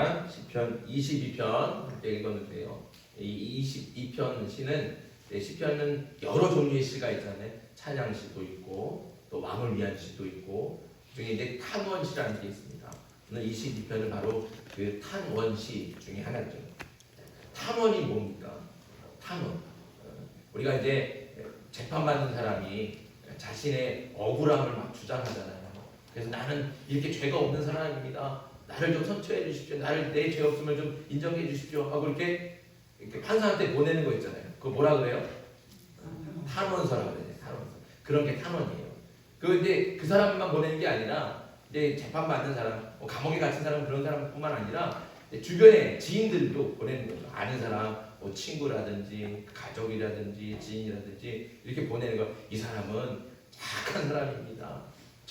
있습니다. 시편 22편 함께 읽었는데요. 이 22편 시는 시편은 여러 종류의 시가 있잖아요. 찬양시도 있고 또 왕을 위한 시도 있고 그중에 이제 탄원시라는 게 있습니다. 오늘 22편은 바로 그 탄원시 중에 하나죠. 탄원이 뭡니까? 탄원. 우리가 이제 재판받는 사람이 자신의 억울함을 막 주장하잖아요. 그래서 나는 이렇게 죄가 없는 사람입니다. 나를 좀 선처해 주십시오. 나를 내 죄 없음을 좀 인정해 주십시오. 하고 이렇게 판사한테 보내는 거 있잖아요. 그거 뭐라 그래요? 탄원서라고 그래요. 탄원서. 그런 게 탄원이에요. 이제 그 사람만 보내는 게 아니라 이제 재판받는 사람, 감옥에 갇힌 사람 그런 사람뿐만 아니라 주변에 지인들도 보내는 거죠. 아는 사람, 친구라든지 가족이라든지 지인이라든지 이렇게 보내는 거. 이 사람은 착한 사람입니다.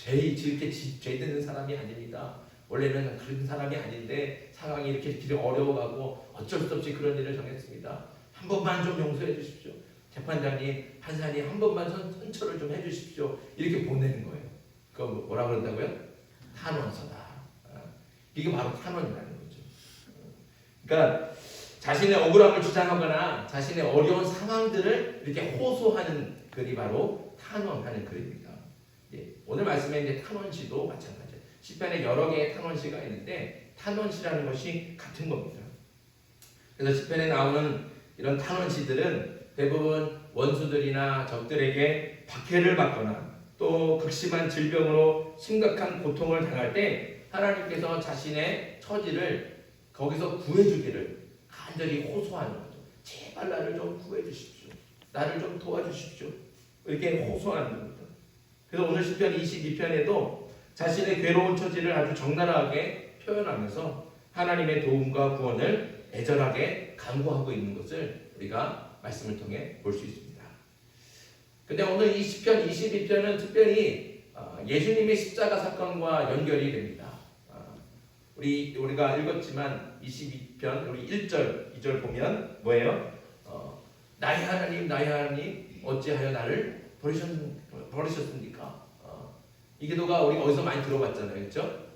이렇게 죄 짓는 사람이 아닙니다. 원래는 그런 사람이 아닌데 상황이 이렇게 길이 어려워가고 어쩔 수 없이 그런 일을 정했습니다. 한 번만 좀 용서해 주십시오. 재판장님, 판사님 한 번만 선처를 좀 해주십시오. 이렇게 보내는 거예요. 그거 뭐라 그런다고요? 탄원서다. 이게 바로 탄원이라는 거죠. 그러니까 자신의 억울함을 주장하거나 자신의 어려운 상황들을 이렇게 호소하는 글이 바로 탄원하는 글입니다. 오늘 말씀에 이제 탄원시도 마찬가지예요. 시편에 여러 개의 탄원시가 있는데 탄원시라는 것이 같은 겁니다. 그래서 시편에 나오는 이런 탄원시들은 대부분 원수들이나 적들에게 박해를 받거나 또 극심한 질병으로 심각한 고통을 당할 때 하나님께서 자신의 처지를 거기서 구해주기를 간절히 호소하는 거죠. 제발 나를 좀 구해주십시오. 나를 좀 도와주십시오. 이렇게 호소하는 겁니다. 그래서 오늘 시편 22편에도 자신의 괴로운 처지를 아주 적나라하게 표현하면서 하나님의 도움과 구원을 애절하게 간구하고 있는 것을 우리가 말씀을 통해 볼 수 있습니다. 근데 오늘 이 시편 22편은 특별히 예수님의 십자가 사건과 연결이 됩니다. 우리가 읽었지만 22편 우리 1절, 2절 보면 뭐예요? 나의 하나님 어찌하여 나를 버리셨습니까? 이 기도가 우리가 어디서 많이 들어봤잖아요. 그렇죠?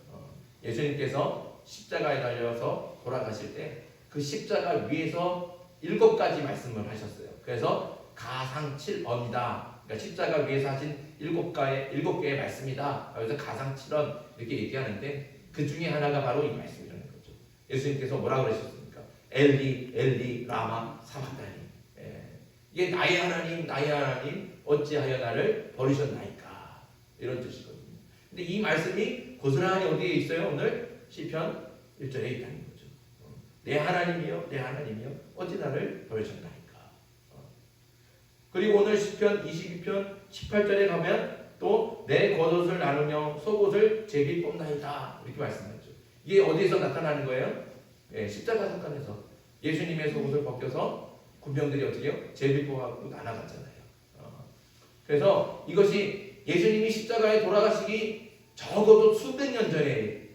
예수님께서 십자가에 달려서 돌아가실 때 그 십자가 위에서 7가지 말씀을 하셨어요. 그래서 가상칠언이다. 그러니까 십자가 위에서 하신 7개의 말씀이다. 그래서 가상칠언 이렇게 얘기하는데 그 중에 하나가 바로 이 말씀이라는 거죠. 예수님께서 뭐라고 그러셨습니까? 엘리 엘리 라마 사박다니. 이게 나의 하나님 어찌하여 나를 버리셨나이까, 이런 뜻이거든요. 근데 이 말씀이 고스란히 어디에 있어요? 오늘 시편 1절에 있다는 거죠. 내 하나님이여 어찌 나를 버리셨나이까. 그리고 오늘 시편 22편 18절에 가면 또 내 겉옷을 나누며 속옷을 제비 뽑나이다, 이렇게 말씀하죠. 이게 어디에서 나타나는 거예요? 십자가 사건에서 예수님의 속옷을 벗겨서 군병들이 어떻게 해요? 제비 뽑아갖고 나눠갔잖아요. 그래서 이것이 예수님이 십자가에 돌아가시기 적어도 수백 년 전에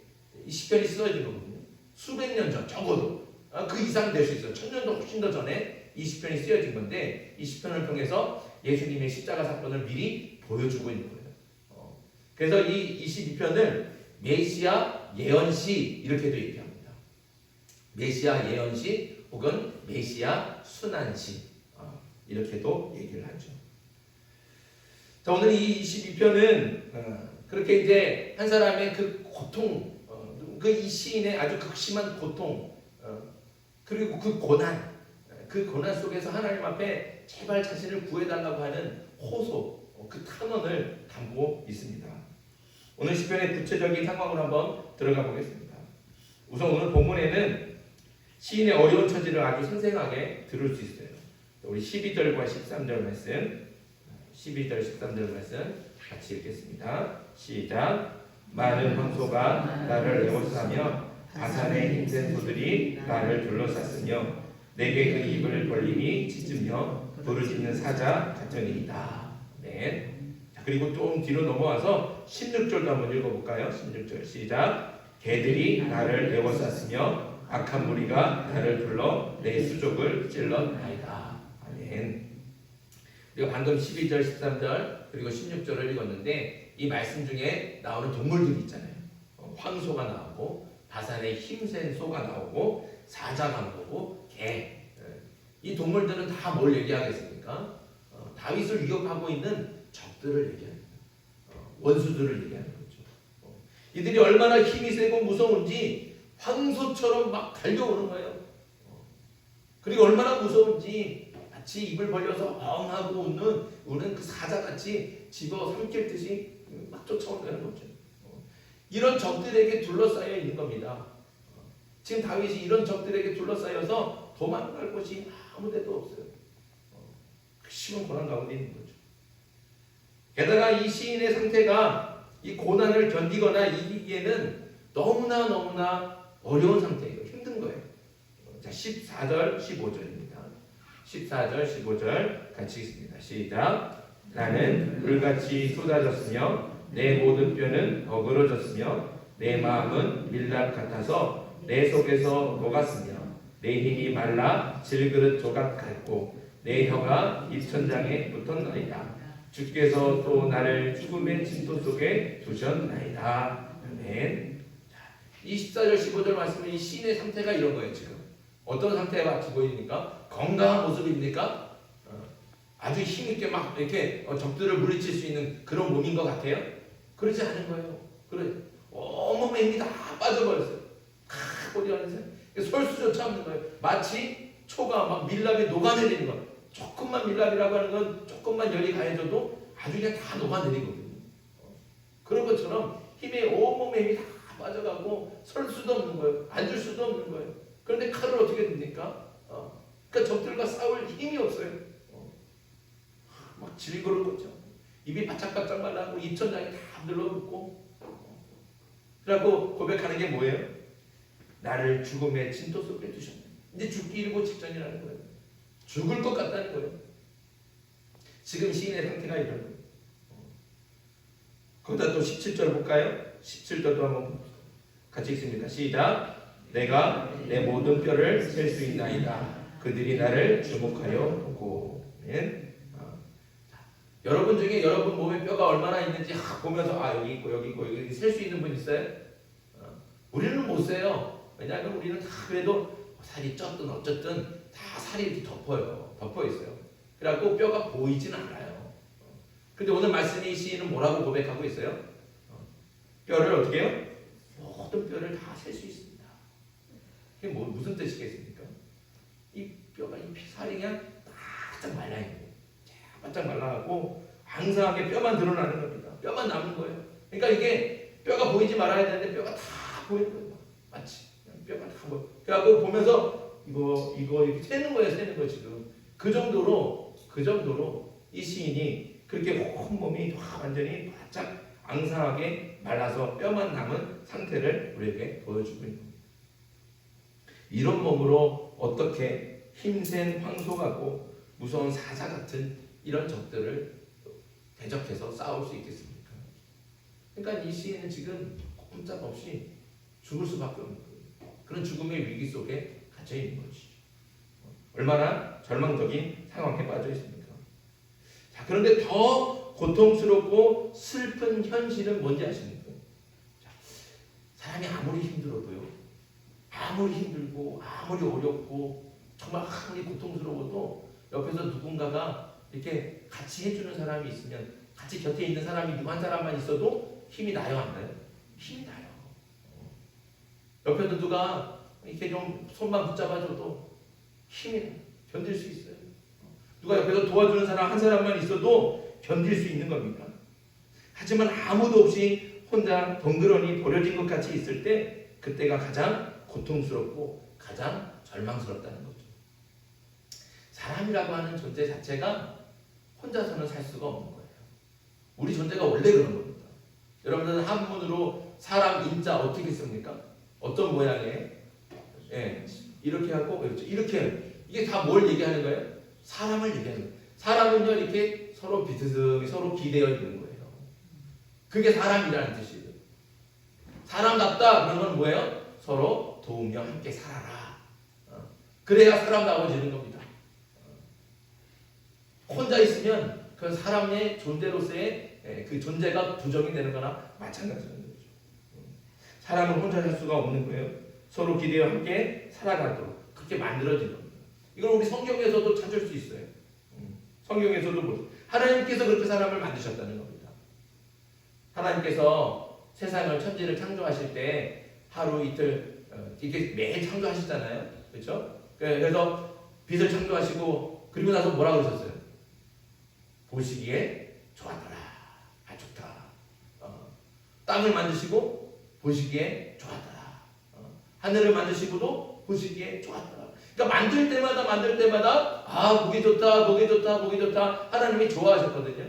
이 시편이 쓰여진 거거든요. 수백 년 전, 적어도 그 이상 될 수 있어요. 1000년도 훨씬 더 전에 이 시편이 쓰여진 건데, 이 시편을 통해서 예수님의 십자가 사건을 미리 보여주고 있는 거예요. 그래서 이 22편을 메시아 예언시 이렇게도 얘기합니다. 메시아 예언시 혹은 메시아 순환시, 이렇게도 얘기를 하죠. 자, 오늘 이 22편은 그렇게 이제 한 사람의 그 고통, 이 시인의 아주 극심한 고통, 그리고 그 고난 속에서 하나님 앞에 제발 자신을 구해달라고 하는 호소, 그 탄원을 담고 있습니다. 오늘 시편의 구체적인 상황을 한번 들어가 보겠습니다. 우선 오늘 본문에는 시인의 어려운 처지를 아주 생생하게 들을 수 있어요. 우리 12절과 13절 말씀, 12절 13절 말씀 같이 읽겠습니다. 시작. 많은 황소가 나를 에워싸며 바산의 힘센 소들이 나를 둘러쌌으며 내게 그 입을 벌림이 짖으며 부르짖는 사자 같으니이다. 네. 자, 그리고 좀 뒤로 넘어와서 16절도 한번 읽어볼까요? 16절 시작. 개들이 나를 에워쌌으며 악한 무리가 나를 둘러 내 수족을 찔렀나이다. 아멘. 그리고 방금 12절, 13절 그리고 16절을 읽었는데 이 말씀 중에 나오는 동물들이 있잖아요. 황소가 나오고 바산의 힘센 소가 나오고 사자강도고 개. 이 동물들은 다 뭘 얘기하겠습니까? 다윗을 위협하고 있는 적들을 얘기하는 원수들을 얘기하는 거죠. 이들이 얼마나 힘이 세고 무서운지 황소처럼 막 달려오는 거예요. 그리고 얼마나 무서운지 마치 입을 벌려서 엉하고 우는 그 사자같이 집어 삼킬 듯이 막 쫓아온다는 거죠. 이런 적들에게 둘러싸여 있는 겁니다. 지금 다윗이 이런 적들에게 둘러싸여서 도망갈 곳이 아무 데도 없어요. 그 심한 고난 가운데 있는 거죠. 게다가 이 시인의 상태가 이 고난을 견디거나 이기기에는 너무나 어려운 상태예요. 힘든 거예요. 자, 14절, 15절입니다. 14절, 15절 같이 읽습니다. 시작. 나는 불같이 쏟아졌으며 내 모든 뼈는 어그러졌으며 내 마음은 밀랍 같아서 내 속에서 녹았으며 내 힘이 말라 질그릇 조각 같고 내 혀가 입천장에 붙었나이다. 주께서 또 나를 죽음의 진토 속에 두셨나이다. 아멘. 24절 15절 말씀은 이 시인의 상태가 이런 거예요. 지금 어떤 상태가 같이 보입니까? 건강한 모습입니까? 아주 힘있게 막 이렇게 적들을 물리칠 수 있는 그런 몸인 것 같아요? 그러지 않은 거예요. 그래 온몸에 힘이 다 빠져버렸어요. 어디 가세요? 설수조차 없는 거예요. 마치 초가 막 밀랍에 녹아내리는 거. 조금만 밀랍이라고 하는 건 조금만 열이 가해져도 아주 그냥 다 녹아내리거든요. 그런 것처럼 온몸에 힘이 다 빠져가고 설 수도 없는 거예요. 앉을 수도 없는 거예요. 그런데 칼을 어떻게 듭니까? 그러니까 적들과 싸울 힘이 없어요. 막 질거를 거죠. 입이 바짝바짝 말라고 입천장이 다 늘어붙고. 그래갖고 고백하는 게 뭐예요? 나를 죽음의 진토 속에 두셨네. 이제 죽기 일보 직전이라는 거예요. 죽을 것 같다는 거예요. 지금 시인의 상태가 이런 거예요. 거기다 또 17절 볼까요? 17절도 한번 같이 읽습니다. 시작. 내가 내 모든 뼈를 셀 수 있나이다. 그들이 나를 주목하여 보고. 여러분 중에 여러분 몸에 뼈가 얼마나 있는지 보면서 여기 있고 여기 있고 여기 셀 수 있는 분 있어요? 우리는 못 세요. 왜냐하면 우리는 다 그래도 살이 쪘든 어쨌든 다 살이 이렇게 덮어 있어요. 그래갖고 뼈가 보이지는 않아요. 근데 오늘 말씀이 시인은 뭐라고 고백하고 있어요? 뼈를 어떻게 해요? 모든 뼈를 다 셀 수 있습니다. 이게 무슨 뜻이겠습니까? 이 뼈가 이 살이 그냥 바짝 말라 있는 거예요. 바짝 말라갖고 앙상하게 뼈만 드러나는 겁니다. 뼈만 남은 거예요. 그러니까 이게 뼈가 보이지 말아야 되는데 뼈가 다 보이는 거예요. 마치 뼈가 다 보여. 그래갖고 보면서 이거 이렇게 세는 거예요, 지금. 그 정도로 이 시인이 그렇게 온몸이 완전히 바짝 앙상하게 말라서 뼈만 남은 상태를 우리에게 보여주고 있는 겁니다. 이런 몸으로 어떻게 힘센 황소 같고 무서운 사자 같은 이런 적들을 대적해서 싸울 수 있겠습니까? 그러니까 이 시인은 지금 꼼짝없이 죽을 수밖에 없는 거예요. 그런 죽음의 위기 속에 갇혀 있는 것이죠. 얼마나 절망적인 상황에 빠져 있습니까? 자, 그런데 더 고통스럽고 슬픈 현실은 뭔지 아십니까? 자, 사람이 아무리 힘들어도요, 아무리 힘들고 아무리 어렵고 정말 아무리 고통스러워도 옆에서 누군가가 이렇게 같이 해주는 사람이 있으면, 같이 곁에 있는 사람이 누구 한 사람만 있어도 힘이 나요, 안 나요? 힘이 나요. 옆에도 누가 이렇게 좀 손만 붙잡아줘도 힘이 견딜 수 있어요. 누가 옆에서 도와주는 사람 한 사람만 있어도 견딜 수 있는 겁니다. 하지만 아무도 없이 혼자 덩그러니 버려진 것 같이 있을 때 그때가 가장 고통스럽고 가장 절망스럽다는 거죠. 사람이라고 하는 존재 자체가 혼자서는 살 수가 없는 거예요. 우리 존재가 원래 그런 겁니다. 여러분들은 한문으로 사람 인자 어떻게 씁니까? 어떤 모양이에요? 예, 이렇게 하고 이렇게 이게 다 뭘 얘기하는 거예요? 사람을 얘기하는 거예요. 사람은요 이렇게 서로 비스듬히 서로 기대어 있는 거예요. 그게 사람이라는 뜻이에요. 사람답다 그런 건 뭐예요? 서로 도우며 함께 살아라. 그래야 사람다워지는 겁니다. 혼자 있으면 그 사람의 존재로서의 그 존재가 부정이 되는 거나 마찬가지인 거죠. 사람은 혼자 살 수가 없는 거예요. 서로 기대어 함께 살아가도록 그렇게 만들어진 겁니다. 이걸 우리 성경에서도 찾을 수 있어요. 성경에서도 보세요. 하나님께서 그렇게 사람을 만드셨다는 겁니다. 하나님께서 세상을 천지를 창조하실 때 하루 이틀 이렇게 매일 창조하시잖아요. 그렇죠? 그래서 빛을 창조하시고 그리고 나서 뭐라 그러셨어요? 보시기에 좋았더라. 아 좋다. 땅을 만드시고 보시기에 좋았더라. 하늘을 만드시고도 보시기에 좋았더라. 그러니까 만들 때마다 아 보기 좋다 보기 좋다 보기 좋다 하나님이 좋아하셨거든요.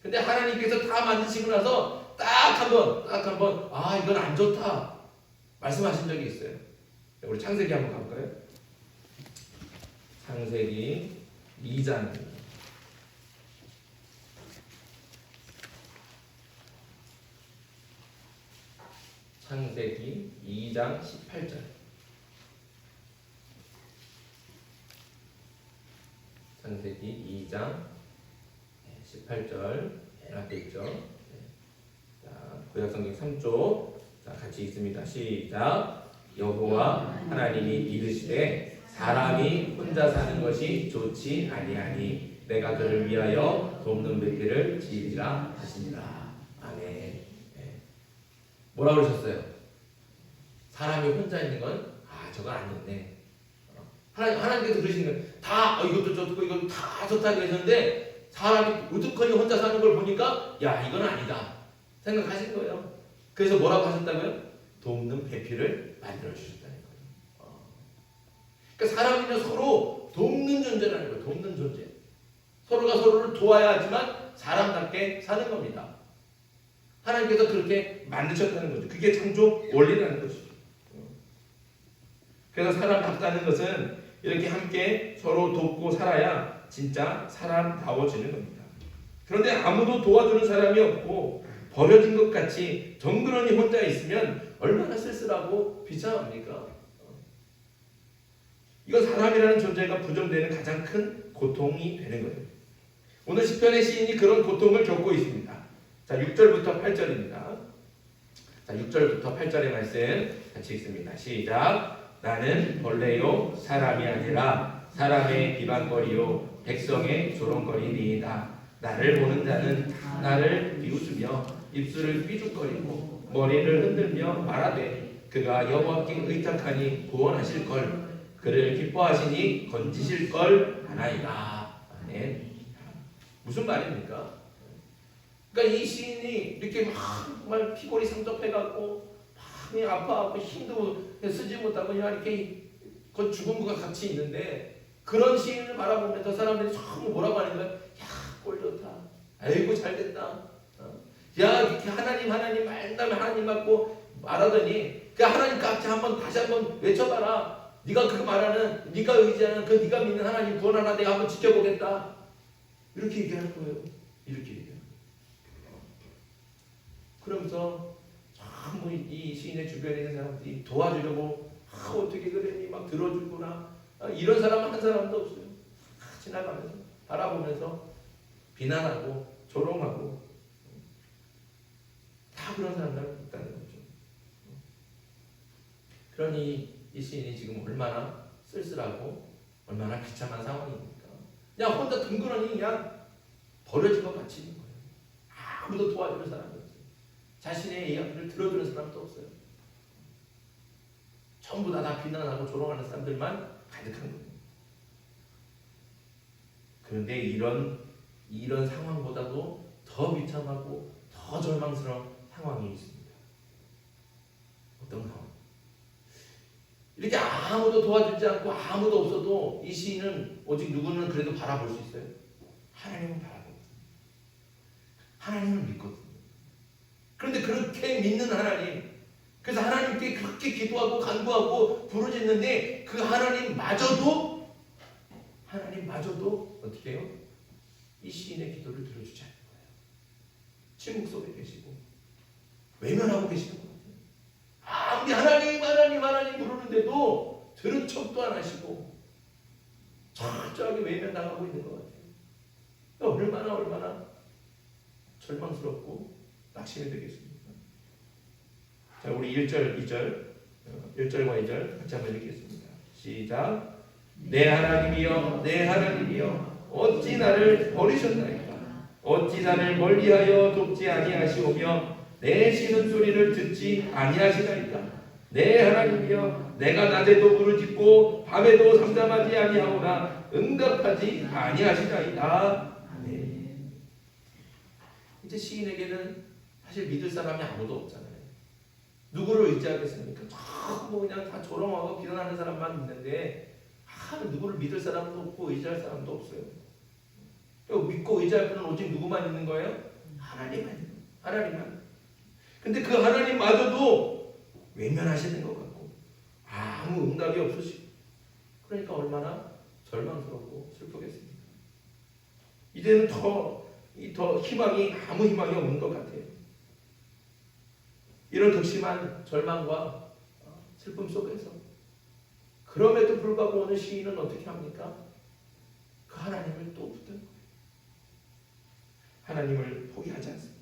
근데 하나님께서 다 만드시고 나서 딱 한번 아 이건 안 좋다 말씀하신 적이 있어요. 우리 창세기 한번 가볼까요? 창세기 2장입니다. 창세기 2장 18절. 창세기 2장 18절 앞에 있죠. 자, 구약성경 3쪽 자, 같이 읽습니다. 시작. 여호와 하나님이 이르시되 사람이 혼자 사는 것이 좋지 아니하니 내가 그를 위하여 돕는 뱃길을 지으리라 하시니라. 아멘. 네. 뭐라 그러셨어요? 사람이 혼자 있는 건 저건 아니네. 하나님께서 그러시는 거예요. 다 이것도 좋고 이것도 다 좋다고 했는데 사람이 우두커니 혼자 사는 걸 보니까 야 이건 아니다 생각하신 거예요. 그래서 뭐라고 하셨다고요? 돕는 배필을 만들어 주셨다는 거예요. 그러니까 사람이는 서로 돕는 존재라는 거예요. 돕는 존재. 서로가 서로를 도와야 하지만 사람답게 사는 겁니다. 하나님께서 그렇게 만드셨다는 거죠. 그게 창조 원리라는 거죠. 그래서 사람답다는 것은 이렇게 함께 서로 돕고 살아야 진짜 사람다워지는 겁니다. 그런데 아무도 도와주는 사람이 없고 버려진 것 같이 덩그러니 혼자 있으면 얼마나 쓸쓸하고 비참합니까? 이건 사람이라는 존재가 부정되는 가장 큰 고통이 되는 거예요. 오늘 시편의 시인이 그런 고통을 겪고 있습니다. 자, 6절부터 8절입니다. 자, 6절부터 8절의 말씀 같이 읽습니다. 시작. 나는 벌레요 사람이 아니라 사람의 비방거리요 백성의 조롱거리니이다. 나를 보는 자는 나를 비웃으며 입술을 삐죽거리고 머리를 흔들며 말하되 그가 여호와께 의탁하니 구원하실 걸 그를 기뻐하시니 건지실 걸 아나이다. 아멘. 무슨 말입니까? 그러니까 이 시인이 이렇게 막 피골이 상접해갖고 막 아파하고 힘도 쓰지 못하고 그냥 이렇게 그 죽은 것과 같이 있는데 그런 시인을 바라보면서 사람들이 전부 뭐라고 하는 거야? 야, 꼴 좋다. 아이고 잘 됐다. 야, 이렇게 하나님 맨날 하나님 맞고 말하더니 그 하나님 값지 다시 한번 외쳐봐라. 네가 그 말하는, 네가 의지하는 그 네가 믿는 하나님 구원하나 내가 한번 지켜보겠다. 이렇게 얘기할 거예요. 이렇게 얘기해요. 그러면서 전부 이 시인의 주변에 있는 사람들이 도와주려고 어떻게 그랬니 막 들어주구나 이런 사람은 한 사람도 없어요. 지나가면서 바라보면서 비난하고 조롱하고 다 그런 사람들이 있다는 거죠. 그러니 이 시인이 지금 얼마나 쓸쓸하고 얼마나 비참한 상황입니까? 그냥 혼자 둥그러니 그냥 버려진 것 같이 있는 거예요. 아무도 도와주는 사람이 없어요. 자신의 이야기를 들어주는 사람도 없어요. 전부 다 비난하고 조롱하는 사람들만 가득한 거예요. 그런데 이런 상황보다도 더 비참하고 더 절망스러운 상황이 있습니다. 어떤 상황? 이렇게 아무도 도와주지 않고 아무도 없어도 이 시인은 오직 누구는 그래도 바라볼 수 있어요. 하나님은 바라보거든요. 하나님을 믿거든요. 그런데 그렇게 믿는 하나님, 그래서 하나님께 그렇게 기도하고 간구하고 부르짖는데 그 하나님마저도 어떻게 해요? 이 시인의 기도를 들어주지 않는 거예요. 침묵 속에 계시고 외면하고 계시는 거예요. 아무리 하나님 부르는데도 들은 척도 안 하시고 철저하게 외면당하고 있는 것 같아요. 얼마나 절망스럽고 낙심이 되겠습니까? 자, 우리 1절, 2절, 1절과 2절 같이 한번 읽겠습니다. 시작. 내 하나님이여, 내 하나님이여, 어찌 나를 버리셨나이까? 어찌 나를 멀리하여 돕지 아니하시오며 내 쉬는 소리를 듣지 아니하시나이까? 내 하나님이여, 내가 낮에도 부르짖고 밤에도 잠잠하지 아니하오나 응답하지 아니하시나이다. 아멘. 이제 시인에게는 사실 믿을 사람이 아무도 없잖아요. 누구를 의지하겠습니까? 전부 그냥 다 조롱하고 비난하는 사람만 있는데 누구를 믿을 사람도 없고 의지할 사람도 없어요. 믿고 의지할 분은 오직 누구만 있는 거예요? 하나님만. 하나님만. 근데 그 하나님마저도 외면하시는 것 같고 아무 응답이 없으시고 그러니까 얼마나 절망스럽고 슬프겠습니까? 이제는 더 희망이 아무 희망이 없는 것 같아요. 이런 극심한 절망과 슬픔 속에서 그럼에도 불구하고 오늘 시인은 어떻게 합니까? 그 하나님을 또 붙든 거예요. 하나님을 포기하지 않습니다.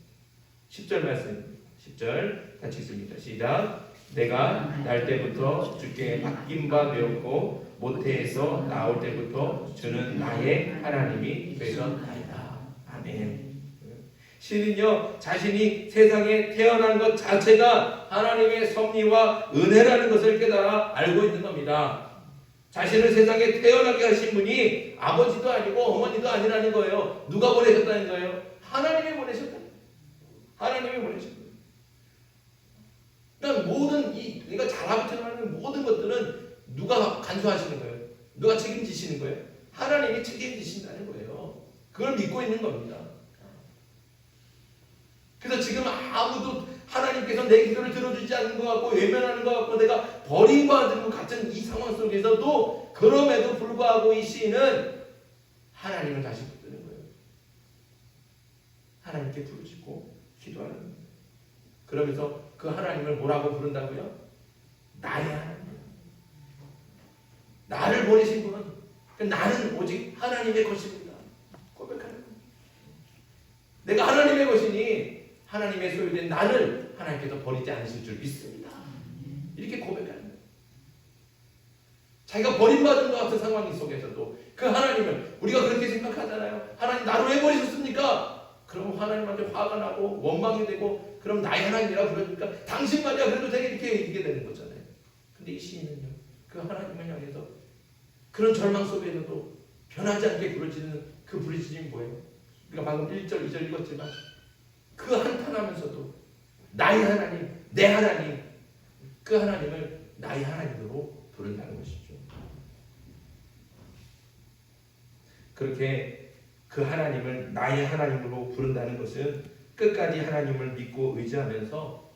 10절 말씀입니다. 10절 같이 읽습니다. 시작. 내가 날 때부터 주께 맡긴 바 되었고 모태에서 나올 때부터 주는 나의 하나님이 되셨나이다. 아멘. 시인은요 자신이 세상에 태어난 것 자체가 하나님의 섭리와 은혜라는 것을 깨달아 알고 있는 겁니다. 자신을 세상에 태어나게 하신 분이 아버지도 아니고 어머니도 아니라는 거예요. 누가 보내셨다는 거예요? 하나님이 보내셨다. 하나님이 보내셨다. 그러니까 모든 내가 자라고 태어나는 모든 것들은 누가 간수하시는 거예요? 누가 책임지시는 거예요? 하나님이 책임지신다는 거예요. 그걸 믿고 있는 겁니다. 그래서 지금 아무도 하나님께서 내 기도를 들어주지 않는 것 같고 외면하는 것 같고 내가 버림받은 것 같은 이 상황 속에서도 그럼에도 불구하고 이 시인은 하나님을 다시 붙드는 거예요. 하나님께 부르짖고 기도하는 거예요. 그러면서 그 하나님을 뭐라고 부른다고요? 나의 하나님. 나를 보내신 분은 나는 오직 하나님의 것입니다. 고백하는 거예요. 내가 하나님의 것이니 하나님의 소유된 나를 하나님께서 버리지 않으실 줄 믿습니다. 이렇게 고백하는 거예요. 자기가 버림받은 것 같은 상황 속에서도 그 하나님을 우리가 그렇게 생각하잖아요. 하나님 나를 왜 버리셨습니까? 그럼 하나님한테 화가 나고 원망이 되고 그럼 나의 하나님이라고 그러니까 당신만이야 그래도 되게 이렇게 얘기게 되는 거잖아요. 근데 이 시인은요 그 하나님을 향해서 그런 절망 속에서도 변하지 않게 부르짖는 그 부르짖음이 뭐예요? 우리가 방금 1절 2절 읽었지만 그 한탄하면서도 나의 하나님, 내 하나님, 그 하나님을 나의 하나님으로 부른다는 것이죠. 그렇게 그 하나님을 나의 하나님으로 부른다는 것은 끝까지 하나님을 믿고 의지하면서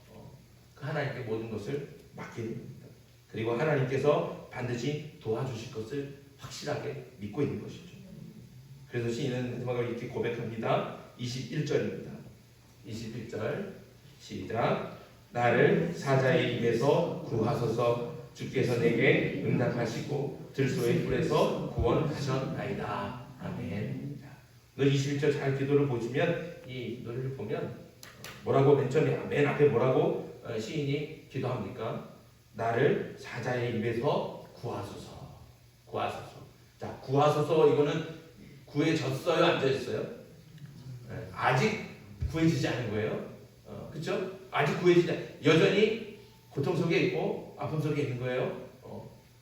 그 하나님께 모든 것을 맡기는 겁니다. 그리고 하나님께서 반드시 도와주실 것을 확실하게 믿고 있는 것이죠. 그래서 시인은 마지막으로 이렇게 고백합니다. 21절입니다. 21절 시작. 나를 사자의 입에서 구하소서. 주께서 내게 응답하시고 들소의 뿔에서 구원하셨나이다. 아멘. 너 21절 잘 기도를 보시면 이 노래를 보면 뭐라고 맨 앞에 뭐라고 시인이 기도합니까? 나를 사자의 입에서 구하소서. 구하소서. 자, 구하소서 이거는 구해졌어요? 안 되었어요? 아직 구해지지 않은 거예요. 그렇죠? 아직 구해지지 여전히 고통 속에 있고 아픔 속에 있는 거예요.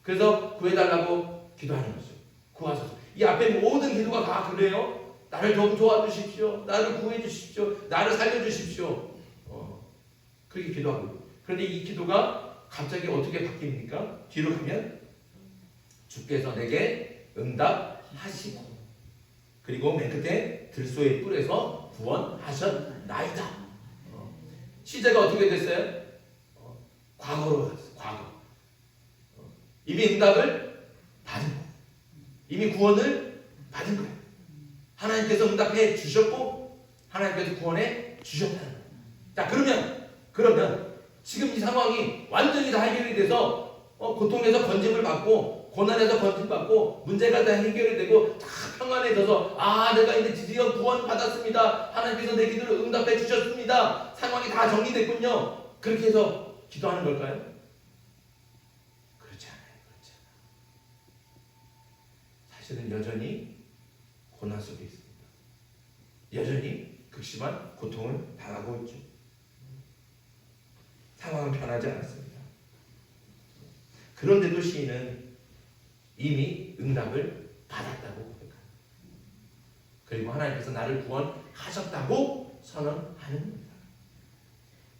그래서 구해달라고 기도하는 거죠. 구하소서. 이 앞에 모든 기도가 다 그래요. 나를 좀 도와주십시오. 나를 구해주십시오. 나를 살려주십시오. 그렇게 기도하고. 그런데 이 기도가 갑자기 어떻게 바뀝니까? 뒤로 가면 주께서 내게 응답하시고 그리고 맨 끝에 들소의 뿔에서 구원하셨나이다. 시제가 어떻게 됐어요? 과거로 갔어요. 과거. 이미 응답을 받은 거예요. 이미 구원을 받은 거예요. 하나님께서 응답해 주셨고 하나님께서 구원해 주셨다는 거예요. 자, 그러면 지금 이 상황이 완전히 다 해결이 돼서 고통에서 건짐을 받고 고난에서 건짐받고 문제가 다 해결이 되고 다 평안해져서 내가 이제 드디어 구원 받았습니다. 하나님께서 내 기도를 응답해 주셨습니다. 상황이 다 정리됐군요. 그렇게 해서 기도하는 걸까요? 그렇지 않아요. 그렇지 않아요. 사실은 여전히 고난 속에 있습니다. 여전히 극심한 고통을 당하고 있죠. 상황은 변하지 않았습니다. 그런데도 시인은 이미 응답을 받았다고 고백합니다. 그리고 하나님께서 나를 구원하셨다고 선언하는 겁니다.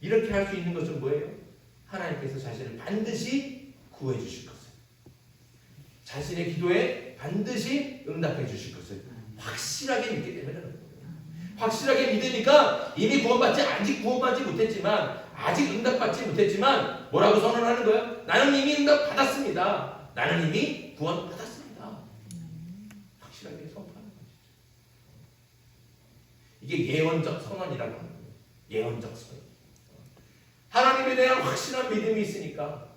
이렇게 할 수 있는 것은 뭐예요? 하나님께서 자신을 반드시 구해 주실 것을, 자신의 기도에 반드시 응답해 주실 것을 확실하게 믿기 때문에 그런 거예요. 확실하게 믿으니까 이미 아직 구원받지 못했지만, 아직 응답받지 못했지만 뭐라고 선언하는 거예요? 나는 이미 응답 받았습니다. 나는 이미 구원 받았습니다. 확실하게 선포하는 거죠. 이게 예언적 선언이라고 하는 거예요. 예언적 선언. 하나님에 대한 확실한 믿음이 있으니까,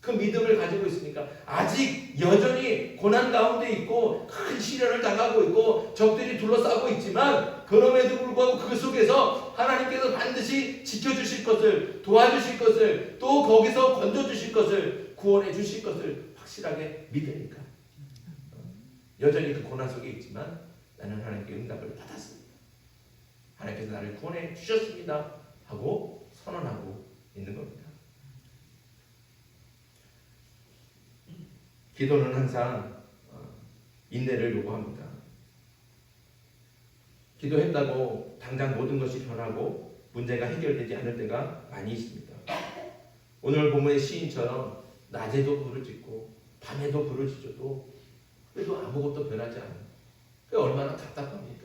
그 믿음을 가지고 있으니까, 아직 여전히 고난 가운데 있고 큰 시련을 당하고 있고 적들이 둘러싸고 있지만, 그럼에도 불구하고 그 속에서 하나님께서 반드시 지켜주실 것을, 도와주실 것을, 또 거기서 건져주실 것을, 구원해 주실 것을 확실하게 믿으니까 여전히 그 고난 속에 있지만 나는 하나님께 응답을 받았습니다. 하나님께서 나를 구원해 주셨습니다 하고 선언하고 있는 겁니다. 기도는 항상 인내를 요구합니다. 기도했다고 당장 모든 것이 변하고 문제가 해결되지 않을 때가 많이 있습니다. 오늘 본문의 시인처럼 낮에도 부르짖고 밤에도 부르짖어도 그래도 아무것도 변하지 않아요. 그게 얼마나 답답합니까?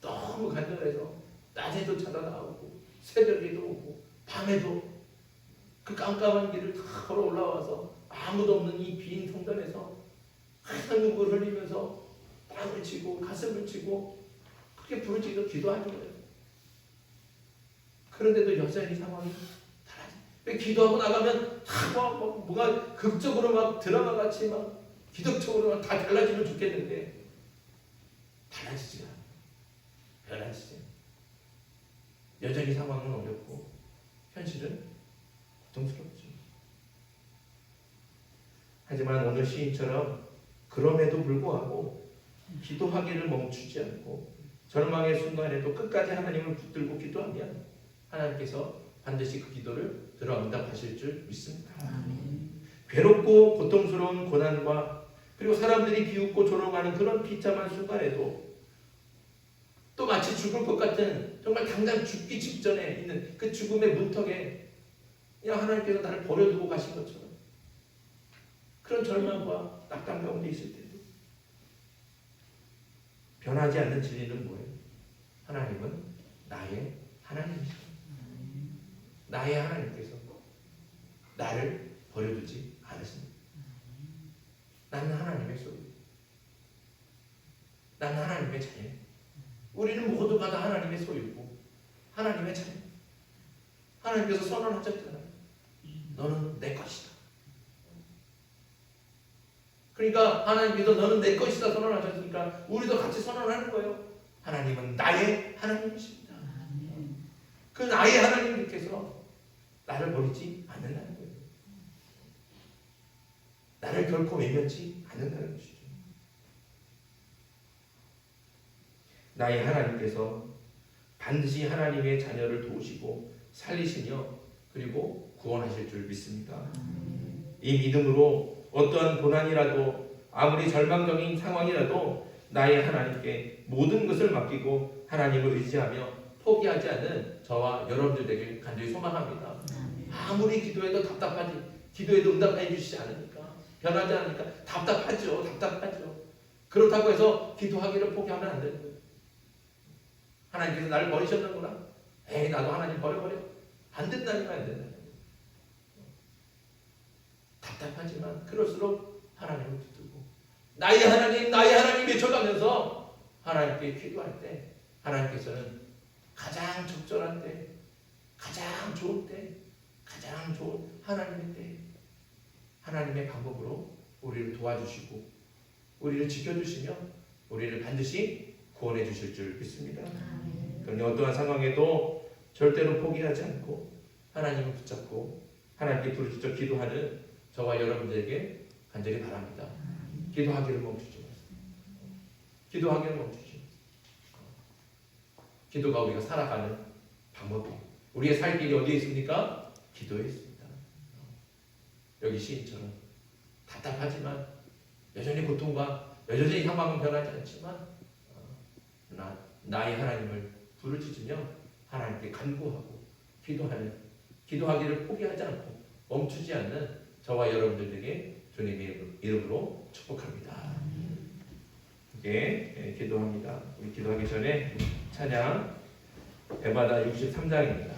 너무 간절해서 낮에도 찾아 나오고 새벽에도 오고 밤에도 그 깜깜한 길을 다 걸어 올라와서 아무도 없는 이 빈 성전에서 항상 눈물 흘리면서 땅을 치고 가슴을 치고 그렇게 부르짖어 기도하는 거예요. 그런데도 여전히 상황이 달라져. 기도하고 나가면 다 뭔가 극적으로 막 드라마 같이 막 기적적으로 막 다 달라지면 좋겠는데 달라지지 않아요. 변하지 않아요. 여전히 상황은 어렵고 현실은 고통스럽죠. 하지만 오늘 시인처럼 그럼에도 불구하고 기도하기를 멈추지 않고 절망의 순간에도 끝까지 하나님을 붙들고 기도하면 하나님께서 반드시 그 기도를 들어 응답하실 줄 믿습니다. 괴롭고 고통스러운 고난과 그리고 사람들이 비웃고 조롱하는 그런 비참한 순간에도 또 마치 죽을 것 같은 정말 당장 죽기 직전에 있는 그 죽음의 문턱에 그냥 하나님께서 나를 버려두고 가신 것처럼 그런 절망과 낙담 가운데 있을 때도 변하지 않는 진리는 뭐예요? 하나님은 나의 하나님이시다. 나의 하나님께서 나를 버려두지 않으십니다. 나는 하나님의 소유. 나는 하나님의 자녀. 우리는 모두가 다 하나님의 소유고 하나님의 자녀. 하나님께서 선언하셨잖아요. 너는 내 것이다. 그러니까 하나님께서 너는 내 것이다 선언하셨으니까 우리도 같이 선언하는 거예요. 하나님은 나의 하나님이십니다. 그 나의 하나님께서 나를 버리지 않는다는 거예요. 나를 결코 외면치 않는다는 것이죠. 나의 하나님께서 반드시 하나님의 자녀를 도우시고 살리시며 그리고 구원하실 줄 믿습니다. 이 믿음으로 어떠한 고난이라도 아무리 절망적인 상황이라도 나의 하나님께 모든 것을 맡기고 하나님을 의지하며 포기하지 않는 저와 여러분들 되길 간절히 소망합니다. 아무리 기도해도 답답하지, 기도해도 응답해 주시지 않으니까, 변하지 않으니까 답답하죠. 그렇다고 해서 기도하기를 포기하면 안 되는 거예요. 하나님께서 나를 버리셨는구나. 에이 나도 하나님 버려버려. 안 된다니까 안 된다는 거예요. 답답하지만 그럴수록 하나님을 붙들고 나의 하나님 외쳐가면서 하나님께 기도할 때 하나님께서는 가장 적절한 때, 가장 좋을 때, 가장 좋은 하나님의 때 하나님의 방법으로 우리를 도와주시고 우리를 지켜주시며 우리를 반드시 구원해 주실 줄 믿습니다. 그러니 어떠한 상황에도 절대로 포기하지 않고 하나님을 붙잡고 하나님께 부르짖어 기도하는 저와 여러분들에게 간절히 바랍니다. 기도하기를 멈추지 마세요. 기도하기를 멈추지 마세요. 기도가 우리가 살아가는 방법이에요. 우리의 살 길이 어디에 있습니까? 기도에 있습니다. 여기 시인처럼 답답하지만 여전히 고통과 여전히 상황은 변하지 않지만 나의 하나님을 부르짖으며 하나님께 간구하고 기도하기를 포기하지 않고 멈추지 않는 저와 여러분들에게 주님의 이름으로 축복합니다. 기도합니다. 우리 기도하기 전에 찬양 에바다 63장입니다.